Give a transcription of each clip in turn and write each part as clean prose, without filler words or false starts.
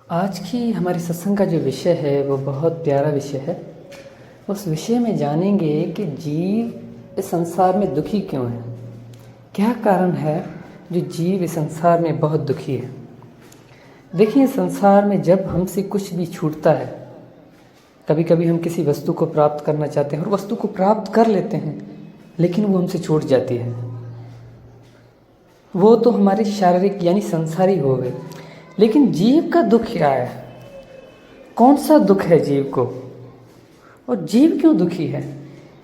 आज की हमारी सत्संग का जो विषय है वो बहुत प्यारा विषय है। उस विषय में जानेंगे कि जीव इस संसार में दुखी क्यों है, क्या कारण है जो जीव इस संसार में बहुत दुखी है। देखिए, संसार में जब हमसे कुछ भी छूटता है, कभी कभी हम किसी वस्तु को प्राप्त करना चाहते हैं और वस्तु को प्राप्त कर लेते हैं, लेकिन वो हमसे छूट जाती है। वो तो हमारे शारीरिक यानी संसारी हो गए। लेकिन जीव का दुख क्या है? कौन सा दुख है जीव को, और जीव क्यों दुखी है?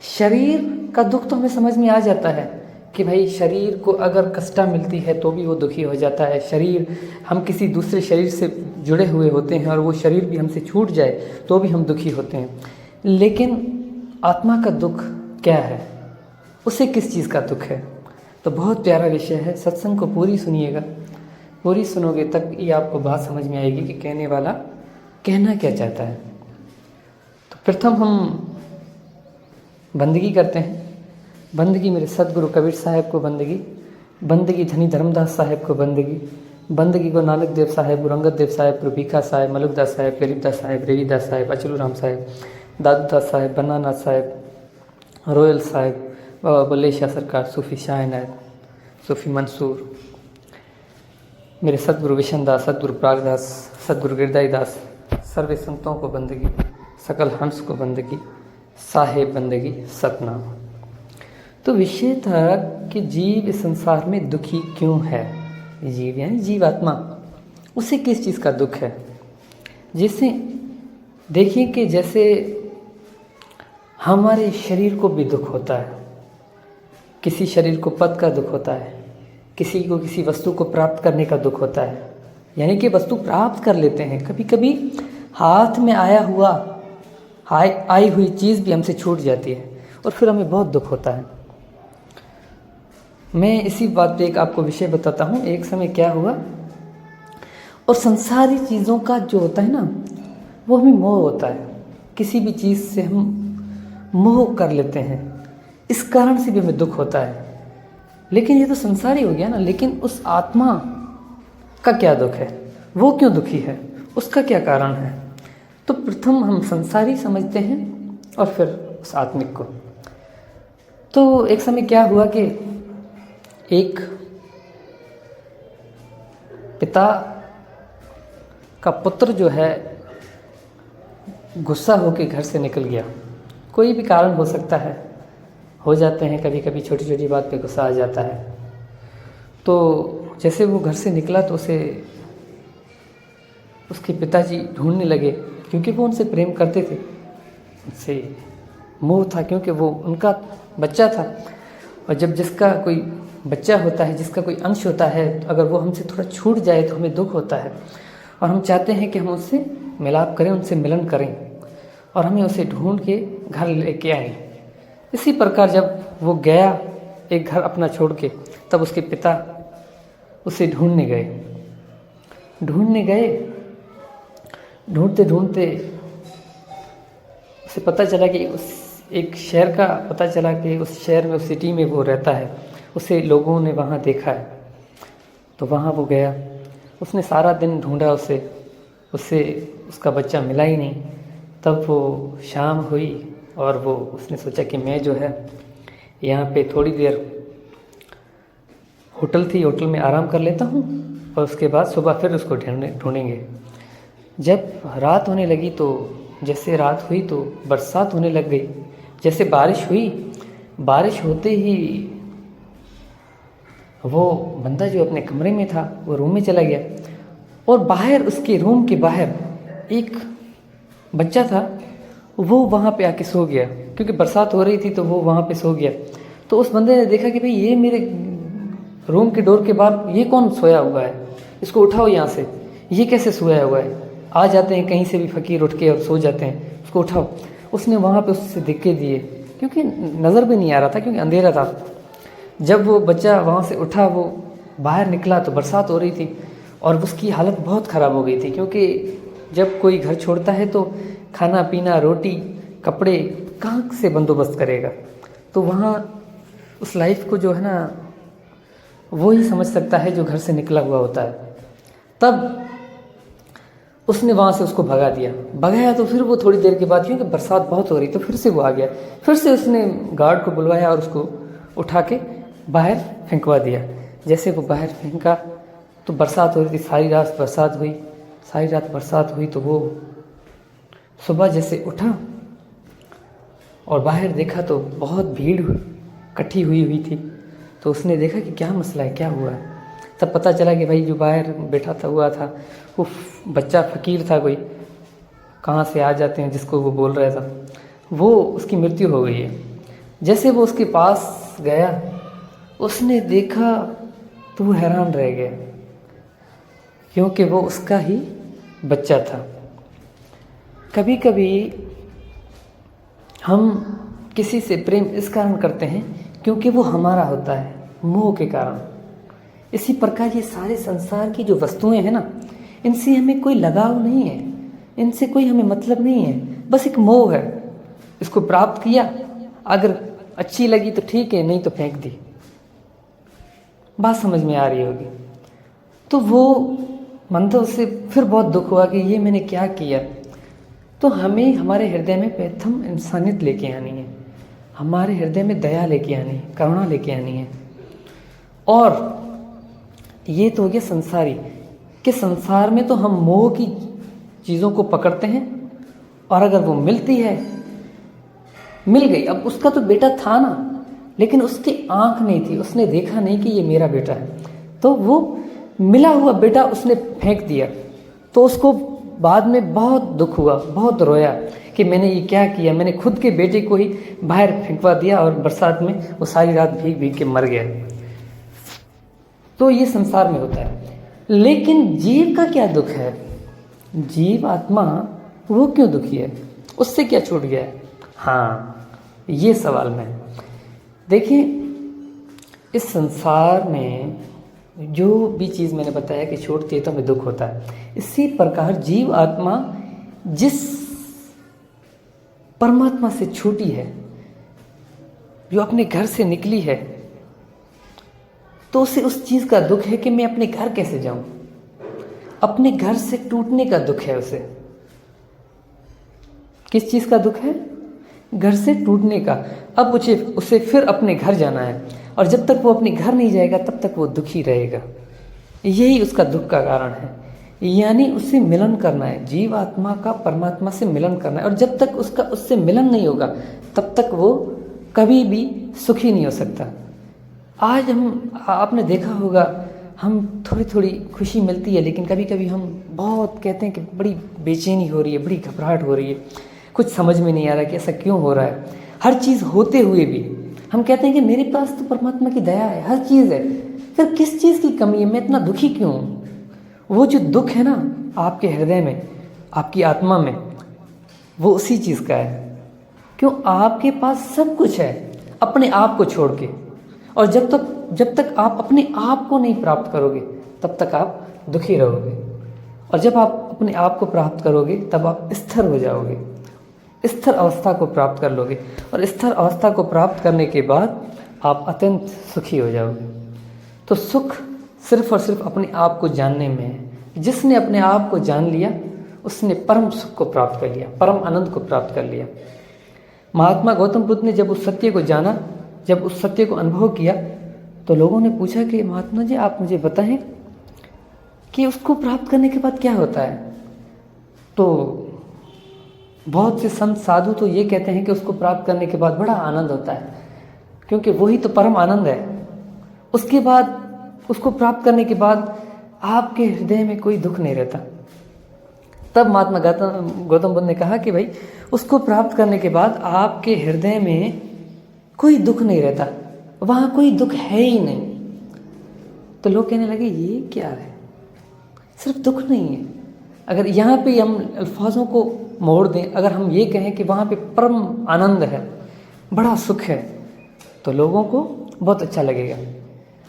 शरीर का दुख तो हमें समझ में आ जाता है कि भाई शरीर को अगर कष्टा मिलती है तो भी वो दुखी हो जाता है। शरीर, हम किसी दूसरे शरीर से जुड़े हुए होते हैं और वो शरीर भी हमसे छूट जाए तो भी हम दुखी होते हैं। लेकिन आत्मा का दुख क्या है? उसे किस चीज़ का दुख है? तो बहुत प्यारा विषय है। सत्संग को पूरी सुनिएगा, पूरी सुनोगे तब ये आपको बात समझ में आएगी कि कहने वाला कहना क्या चाहता है। तो प्रथम हम बंदगी करते हैं। बंदगी मेरे सदगुरु कबीर साहब को बंदगी, बंदगी धनी धर्मदास साहब को बंदगी, बंदगी को नानक देव साहब, गुरु अंगद देव साहब, गुरु भीखा साहब, मलुकदास साहब, गरीबदास साहब, रेवीदास साहब, अचलूराम साहब, दादूदास साहब, बनानाथ साहब, रोयल साहब, बाबा बुल्ले शाह सरकार, सूफी शाह नायक, सूफी मंसूर, मेरे सदगुरु विशन दास, सदगुरु प्रागदास, सदगुरु गिरदाई दास, सर्वे संतों को बंदगी, सकल हंस को बंदगी, साहेब बंदगी, सतनाम। तो विषय था कि जीव इस संसार में दुखी क्यों है। जीव यानी जीवात्मा, उसे किस चीज़ का दुख है? जिससे देखिए कि जैसे हमारे शरीर को भी दुख होता है, किसी शरीर को पद का दुख होता है, किसी को किसी वस्तु को प्राप्त करने का दुख होता है, यानी कि वस्तु प्राप्त कर लेते हैं। कभी कभी हाथ में आई हुई चीज़ भी हमसे छूट जाती है और फिर हमें बहुत दुख होता है। मैं इसी बात पे एक आपको विषय बताता हूँ। एक समय क्या हुआ, और संसारी चीज़ों का जो होता है ना, वो हमें मोह होता है। किसी भी चीज़ से हम मोह कर लेते हैं, इस कारण से भी हमें दुख होता है। लेकिन ये तो संसारी हो गया ना। लेकिन उस आत्मा का क्या दुख है? वो क्यों दुखी है? उसका क्या कारण है? तो प्रथम हम संसारी समझते हैं और फिर उस आत्मिक को। तो एक समय क्या हुआ कि एक पिता का पुत्र जो है गुस्सा होकर घर से निकल गया। कोई भी कारण हो सकता है, हो जाते हैं कभी कभी, छोटी छोटी बात पे गुस्सा आ जाता है। तो जैसे वो घर से निकला तो उसे उसके पिताजी ढूंढने लगे, क्योंकि वो उनसे प्रेम करते थे, उनसे मोह था, क्योंकि वो उनका बच्चा था। और जब जिसका कोई बच्चा होता है, जिसका कोई अंश होता है, तो अगर वो हमसे थोड़ा छूट जाए तो हमें दुख होता है और हम चाहते हैं कि हम उससे मिलाप करें, उनसे मिलन करें और हमें उसे ढूंढ के घर लेके आए। इसी प्रकार जब वो गया एक घर अपना छोड़ के, तब उसके पिता उसे ढूंढने गए। ढूंढते ढूंढते उसे पता चला कि उस एक शहर का पता चला कि उस शहर में, उस सिटी में वो रहता है। उसे लोगों ने वहाँ देखा है, तो वहाँ वो गया। उसने सारा दिन ढूंढा उसे उसका बच्चा मिला ही नहीं। तब वो शाम हुई और वो उसने सोचा कि मैं जो है यहाँ पे थोड़ी देर, होटल थी, होटल में आराम कर लेता हूँ और उसके बाद सुबह फिर उसको ढूंढेंगे। जब रात होने लगी तो जैसे रात हुई तो बरसात होने लग गई। जैसे बारिश हुई, बारिश होते ही वो बंदा जो अपने कमरे में था वो रूम में चला गया, और बाहर, उसके रूम के बाहर एक बच्चा था, वो वहाँ पे आके सो गया। क्योंकि बरसात हो रही थी तो वो वहाँ पे सो गया। तो उस बंदे ने देखा कि भाई ये मेरे रूम के डोर के बाहर ये कौन सोया हुआ है, इसको उठाओ यहाँ से, ये कैसे सोया हुआ है। आ जाते हैं कहीं से भी फकीर उठ के और सो जाते हैं, उसको उठाओ। उसने वहाँ पे उससे धक्के दिए, क्योंकि नज़र भी नहीं आ रहा था, क्योंकि अंधेरा था। जब वो बच्चा वहाँ से उठा, वो बाहर निकला तो बरसात हो रही थी और उसकी हालत बहुत ख़राब हो गई थी। क्योंकि जब कोई घर छोड़ता है तो खाना पीना, रोटी, कपड़े कहाँ से बंदोबस्त करेगा। तो वहाँ उस लाइफ को जो है ना, वो ही समझ सकता है जो घर से निकला हुआ होता है। तब उसने वहाँ से उसको भगा दिया। भगाया तो फिर वो थोड़ी देर के बाद, क्योंकि बरसात बहुत हो रही तो फिर से वो आ गया। फिर से उसने गार्ड को बुलवाया और उसको उठा के बाहर फेंकवा दिया। जैसे वो बाहर फेंका तो बरसात हो रही थी, सारी रात बरसात हुई। सारी रात बरसात हुई तो वो सुबह जैसे उठा और बाहर देखा तो बहुत भीड़ इकट्ठी हुई थी। तो उसने देखा कि क्या मसला है, क्या हुआ है। तब पता चला कि भाई जो बाहर बैठा था हुआ था वो बच्चा फ़कीर था, कोई कहाँ से आ जाते हैं जिसको वो बोल रहा था, वो उसकी मृत्यु हो गई है। जैसे वो उसके पास गया, उसने देखा तो वो हैरान रह गया, क्योंकि वो उसका ही बच्चा था। कभी कभी हम किसी से प्रेम इस कारण करते हैं क्योंकि वो हमारा होता है, मोह के कारण। इसी प्रकार ये सारे संसार की जो वस्तुएं हैं ना, इनसे हमें कोई लगाव नहीं है, इनसे कोई हमें मतलब नहीं है, बस एक मोह है। इसको प्राप्त किया, अगर अच्छी लगी तो ठीक है, नहीं तो फेंक दी। बात समझ में आ रही होगी। तो वो मन तो उससे फिर बहुत दुख हुआ कि ये मैंने क्या किया। तो हमें हमारे हृदय में प्रथम इंसानियत लेके आनी है, हमारे हृदय में दया लेके आनी है, करुणा लेके आनी है। और ये तो हो गया संसारी कि संसार में तो हम मोह की चीज़ों को पकड़ते हैं, और अगर वो मिलती है, मिल गई, अब उसका तो बेटा था ना, लेकिन उसकी आंख नहीं थी, उसने देखा नहीं कि ये मेरा बेटा है, तो वो मिला हुआ बेटा उसने फेंक दिया। तो उसको बाद में बहुत दुख हुआ, बहुत रोया कि मैंने ये क्या किया, मैंने खुद के बेटे को ही बाहर फेंकवा दिया और बरसात में वो सारी रात भीग भीग के मर गया। तो ये संसार में होता है। लेकिन जीव का क्या दुख है? जीव आत्मा वो क्यों दुखी है? उससे क्या छूट गया है? हाँ, ये सवाल में देखिए, इस संसार में जो भी चीज़ मैंने बताया कि छूटती है तो हमें दुख होता है। इसी प्रकार जीव आत्मा जिस परमात्मा से छूटी है, जो अपने घर से निकली है, तो उसे उस चीज़ का दुख है कि मैं अपने घर कैसे जाऊं। अपने घर से टूटने का दुख है उसे। किस चीज़ का दुख है? घर से टूटने का। अब उसे फिर अपने घर जाना है, और जब तक वो अपने घर नहीं जाएगा तब तक वो दुखी रहेगा। यही उसका दुख का कारण है। यानी उससे मिलन करना है, जीव आत्मा का परमात्मा से मिलन करना है, और जब तक उसका उससे मिलन नहीं होगा तब तक वो कभी भी सुखी नहीं हो सकता। आज आपने देखा होगा, हम थोड़ी थोड़ी खुशी मिलती है, लेकिन कभी कभी हम बहुत कहते हैं कि बड़ी बेचैनी हो रही है, बड़ी घबराहट हो रही है, कुछ समझ में नहीं आ रहा कि ऐसा क्यों हो रहा है। हर चीज़ होते हुए भी हम कहते हैं कि मेरे पास तो परमात्मा की दया है, हर चीज़ है, फिर किस चीज़ की कमी है, मैं इतना दुखी क्यों हूँ? वो जो दुख है ना आपके हृदय में, आपकी आत्मा में, वो उसी चीज़ का है। क्यों? आपके पास सब कुछ है अपने आप को छोड़ के, और जब तक आप अपने आप को नहीं प्राप्त करोगे तब तक आप दुखी रहोगे, और जब आप अपने आप को प्राप्त करोगे तब आप स्थिर हो जाओगे, स्थिर अवस्था को प्राप्त कर लोगे, और स्थिर अवस्था को प्राप्त करने के बाद आप अत्यंत सुखी हो जाओगे। तो सुख सिर्फ और सिर्फ अपने आप को जानने में है। जिसने अपने आप को जान लिया उसने परम सुख को प्राप्त कर लिया, परम आनंद को प्राप्त कर लिया। महात्मा गौतम बुद्ध ने जब उस सत्य को जाना, जब उस सत्य को अनुभव किया, तो लोगों ने पूछा कि महात्मा जी आप मुझे बताएं कि उसको प्राप्त करने के बाद क्या होता है। तो बहुत से संत साधु तो ये कहते हैं कि उसको प्राप्त करने के बाद बड़ा आनंद होता है, क्योंकि वही तो परम आनंद है। उसके बाद उसको प्राप्त करने के बाद आपके हृदय में कोई दुख नहीं रहता। तब महात्मा गौतम बुद्ध ने कहा कि भाई उसको प्राप्त करने के बाद आपके हृदय में कोई दुख नहीं रहता, वहाँ कोई दुख है ही नहीं। तो लोग कहने लगे ये क्या है, सिर्फ दुख नहीं है। अगर यहाँ पे हम अल्फाजों को मोड़ दें, अगर हम ये कहें कि वहाँ पे परम आनंद है, बड़ा सुख है, तो लोगों को बहुत अच्छा लगेगा।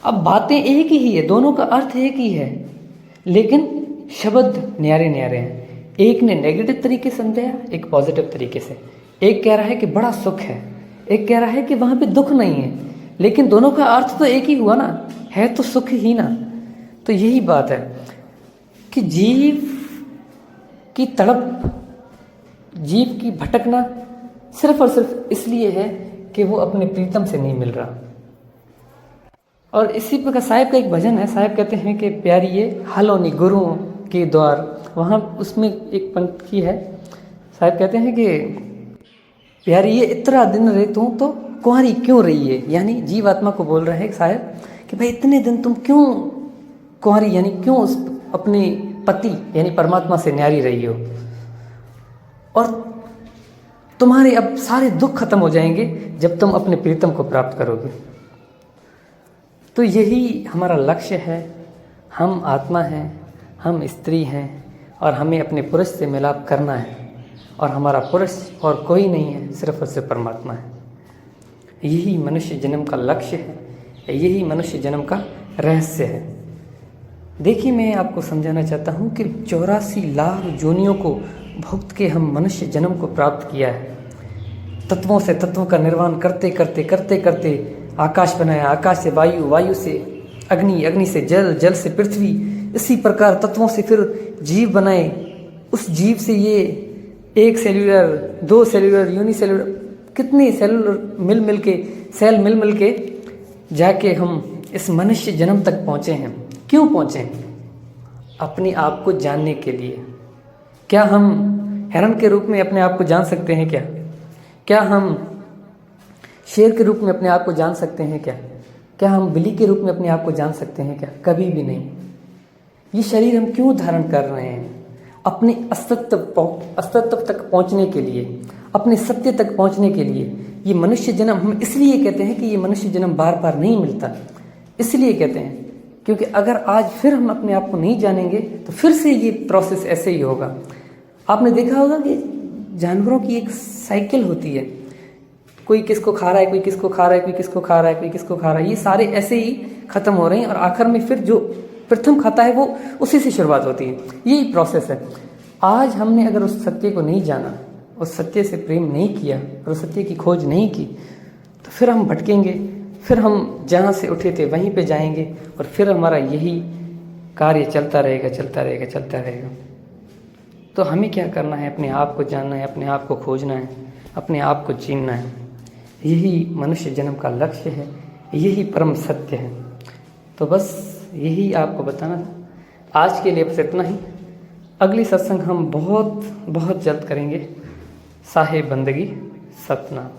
अब बातें एक ही है, दोनों का अर्थ एक ही है, लेकिन शब्द न्यारे न्यारे हैं। एक ने नेगेटिव तरीके से समझाया, एक पॉजिटिव तरीके से। एक कह रहा है कि बड़ा सुख है, एक कह रहा है कि वहाँ पे दुख नहीं है, लेकिन दोनों का अर्थ तो एक ही हुआ ना, है तो सुख ही ना। तो यही बात है कि जीव कि तड़प, जीव की भटकना सिर्फ और सिर्फ इसलिए है कि वो अपने प्रीतम से नहीं मिल रहा। और इसी प्रकार साहिब का एक भजन है, साहिब कहते हैं कि प्यारिये हालोनी गुरुओं के द्वार, वहाँ उसमें एक पंक्ति है, साहिब कहते हैं कि प्यारिये इतना दिन रहे तो कुंवारी क्यों रही है, यानी जीव आत्मा को बोल रहे हैं साहिब कि भाई इतने दिन तुम क्यों कुंवारी, यानी क्यों उस अपने पति यानी परमात्मा से न्यारी रही हो, और तुम्हारे अब सारे दुख खत्म हो जाएंगे जब तुम अपने प्रीतम को प्राप्त करोगे। तो यही हमारा लक्ष्य है। हम आत्मा हैं, हम स्त्री हैं, और हमें अपने पुरुष से मिलाप करना है, और हमारा पुरुष और कोई नहीं है, सिर्फ और सिर्फ परमात्मा है। यही मनुष्य जन्म का लक्ष्य है, यही मनुष्य जन्म का रहस्य है। देखिए, मैं आपको समझाना चाहता हूँ कि 84 लाख योनियों को भुगत के हम मनुष्य जन्म को प्राप्त किया है। तत्वों से तत्वों का निर्माण करते करते करते करते आकाश बनाया, आकाश से वायु, वायु से अग्नि, अग्नि से जल, जल से पृथ्वी, इसी प्रकार तत्वों से फिर जीव बनाए। उस जीव से ये 1 सेल्यूलर, 2 सेल्यूलर, यूनिसेल्यूलर, कितने सेलुलर मिल मिल के, सेल मिल मिल के जाके हम इस मनुष्य जन्म तक पहुँचे हैं। क्यों पहुँचे? अपने आप को जानने के लिए। क्या हम हिरण के रूप में अपने आप को जान सकते हैं क्या? क्या हम शेर के रूप में अपने आप को जान सकते हैं क्या? क्या हम बिल्ली के रूप में अपने आप को जान सकते हैं क्या? कभी भी नहीं। ये शरीर हम क्यों धारण कर रहे हैं? अपने अस्तित्व तक पहुंचने के लिए, अपने सत्य तक पहुंचने के लिए। ये मनुष्य जन्म हम इसलिए कहते हैं कि ये मनुष्य जन्म बार बार नहीं मिलता, इसलिए कहते हैं क्योंकि अगर आज फिर हम अपने आप को नहीं जानेंगे तो फिर से ये प्रोसेस ऐसे ही होगा। आपने देखा होगा कि जानवरों की एक साइकिल होती है, कोई किसको खा रहा है, कोई किसको खा रहा है, कोई किसको खा रहा है, कोई किसको खा रहा है, ये सारे ऐसे ही खत्म हो रहे हैं, और आखिर में फिर जो प्रथम खाता है वो उसी से शुरुआत होती है। यही प्रोसेस है। आज हमने अगर उस सत्य को नहीं जाना, उस सत्य से प्रेम नहीं किया और उस सत्य की खोज नहीं की, तो फिर हम भटकेंगे, फिर हम जहाँ से उठे थे वहीं पे जाएंगे, और फिर हमारा यही कार्य चलता रहेगा, चलता रहेगा, चलता रहेगा। तो हमें क्या करना है? अपने आप को जानना है, अपने आप को खोजना है, अपने आप को जीना है। यही मनुष्य जन्म का लक्ष्य है, यही परम सत्य है। तो बस यही आपको बताना था। आज के लिए बस इतना ही। अगली सत्संग हम बहुत बहुत जल्द करेंगे। साहिब बंदगी सतना।